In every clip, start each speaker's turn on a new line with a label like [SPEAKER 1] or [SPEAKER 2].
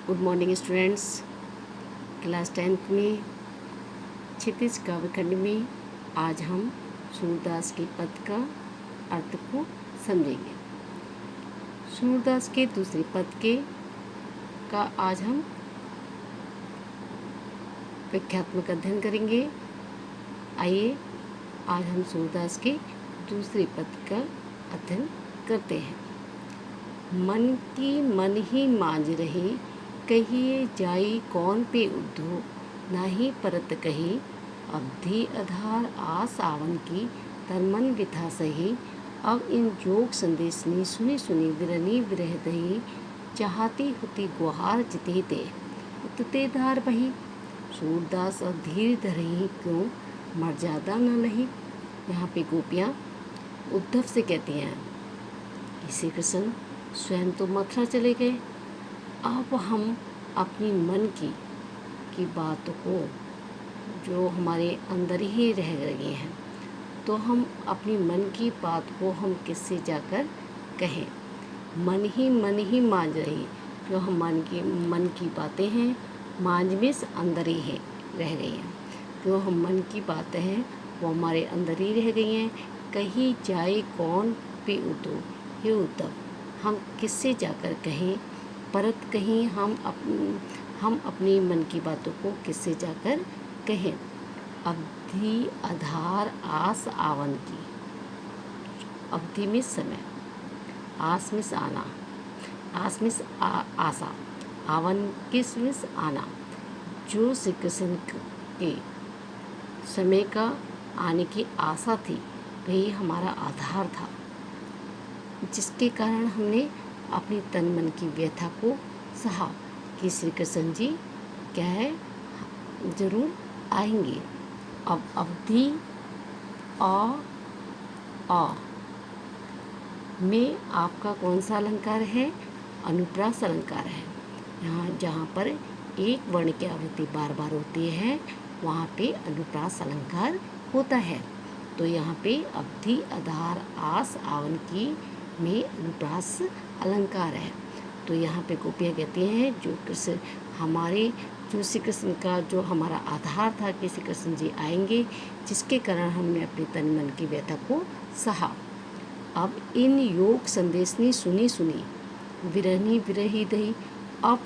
[SPEAKER 1] Good morning students. Class 10th में क्षितिज काव्यखंड में आज हम सूरदास के पद का अर्थ को समझेंगे। सूरदास के दूसरे पद के का आज हम व्याख्यात्मक अध्ययन करेंगे। आइए आज हम सूरदास के दूसरे पद का अध्ययन करते हैं। मन की मन ही मांझ रही, कहिए जाई कौन पे उद्धो, नाही परत कही, अवधि आधार आस आवन की, तरमन विथा सही, अब इन जोग संदेशनी, सुनी सुनी विरनी विरह दही, चाहती होती गुहार जिते ते, उतते धार बही, सूरदास और धीर धरही क्यों, मर्यादा न लही। यहाँ पे गोपियाँ उद्धव से कहती हैं कि श्री कृष्ण स्वयं तो मथुरा चले गए, अब हम अपनी मन की बात को जो हमारे अंदर ही रह गई हैं, तो हम अपनी मन की बात को हम किससे जाकर कहें। मन ही मांझ रही, जो हम मन की बातें हैं, मांझ में अंदर ही है रह गई हैं। जो हम मन की बातें हैं वो हमारे अंदर ही रह गई हैं। कहीं जाए कौन पे उद्धव, हे उद्धव हम किससे जाकर कहें, परत कहीं हम अपनी मन की बातों को किससे जाकर कहें। अवधि आधार आस आवन की, अवधि में समय, आस में आना, आस में आशा, आवन किस में आना। जो श्री कृष्ण के समय का आने की आशा थी वही हमारा आधार था, जिसके कारण हमने अपनी तन मन की व्यथा को सहा कि श्री कृष्ण जी क्या है जरूर आएंगे। अब अवधि आ में आपका कौन सा अलंकार है? अनुप्रास अलंकार है। यहाँ जहाँ पर एक वर्ण की आवृत्ति बार बार होती है वहाँ पे अनुप्रास अलंकार होता है। तो यहाँ पे अवधि आधार आस आवन की में अनुप्रास अलंकार है। तो यहाँ पे गोपियाँ कहती हैं जो कृष्ण हमारे जो श्री कृष्ण का जो हमारा आधार था कि श्री कृष्ण जी आएंगे, जिसके कारण हमने अपने तन मन की व्यथा को सहा। अब इन योग संदेशनी सुनी सुनी विरहनी विरही दही, अब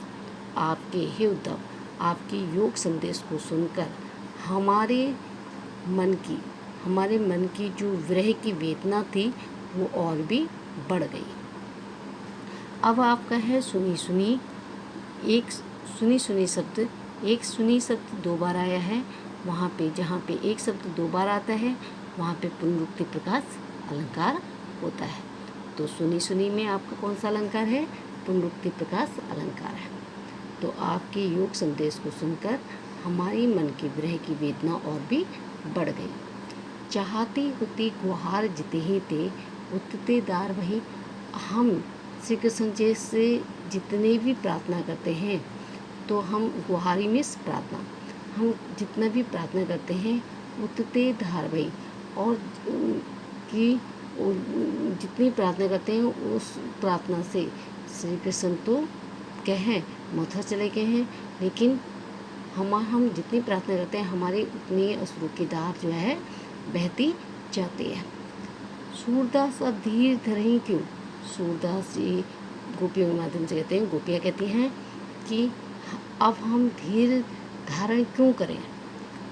[SPEAKER 1] आपके हे उद्धव आपके योग संदेश को सुनकर हमारे मन की जो विरह की वेदना थी वो और भी बढ़ गई। अब आपका है सुनी सुनी, एक सुनी सुनी शब्द, एक सुनी शब्द दो बार आया है। वहाँ पे जहाँ पे एक शब्द दो बार आता है वहाँ पे पुनरुक्ति प्रकाश अलंकार होता है। तो सुनी सुनी में आपका कौन सा अलंकार है? पुनरुक्ति प्रकाश अलंकार है। तो आपके योग संदेश को सुनकर हमारी मन की विरह की वेदना और भी बढ़ गई। चाहती होती गुहार जिते ही ते, उतते दार वही, हम श्री कृष्ण जी से जितने भी प्रार्थना करते हैं तो हम गुहारी में प्रार्थना, हम जितना भी प्रार्थना करते हैं उतते धार वही, और कि जितनी प्रार्थना करते हैं उस प्रार्थना से श्री कृष्ण तो कहें मथुरा चले गए हैं, लेकिन हम जितनी प्रार्थना करते हैं हमारे उतनी अश्रु की धार जो है बहती जाती है। सूरदास अब धीर धरही क्यों, सूरदास जी गोपियों के माध्यम से कहते हैं, गोपियाँ कहती हैं कि अब हम धीर धारण क्यों करें,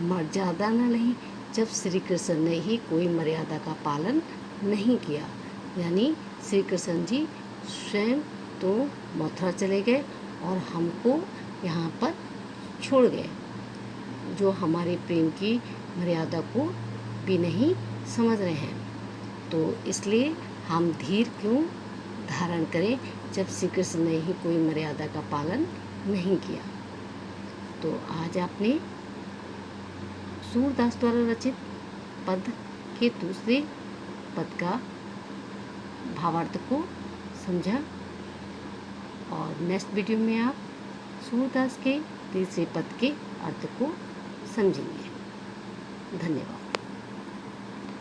[SPEAKER 1] मर्यादा न नहीं, जब श्री कृष्ण ने ही कोई मर्यादा का पालन नहीं किया। यानी श्री कृष्ण जी स्वयं तो मथुरा चले गए और हमको यहाँ पर छोड़ गए, जो हमारे प्रेम की मर्यादा को भी नहीं समझ रहे हैं। तो इसलिए हम धीर क्यों धारण करें जब श्री कृष्ण ने ही कोई मर्यादा का पालन नहीं किया। तो आज आपने सूरदास द्वारा रचित पद के दूसरे पद का भावार्थ को समझा, और नेक्स्ट वीडियो में आप सूरदास के तीसरे पद के अर्थ को समझेंगे। धन्यवाद।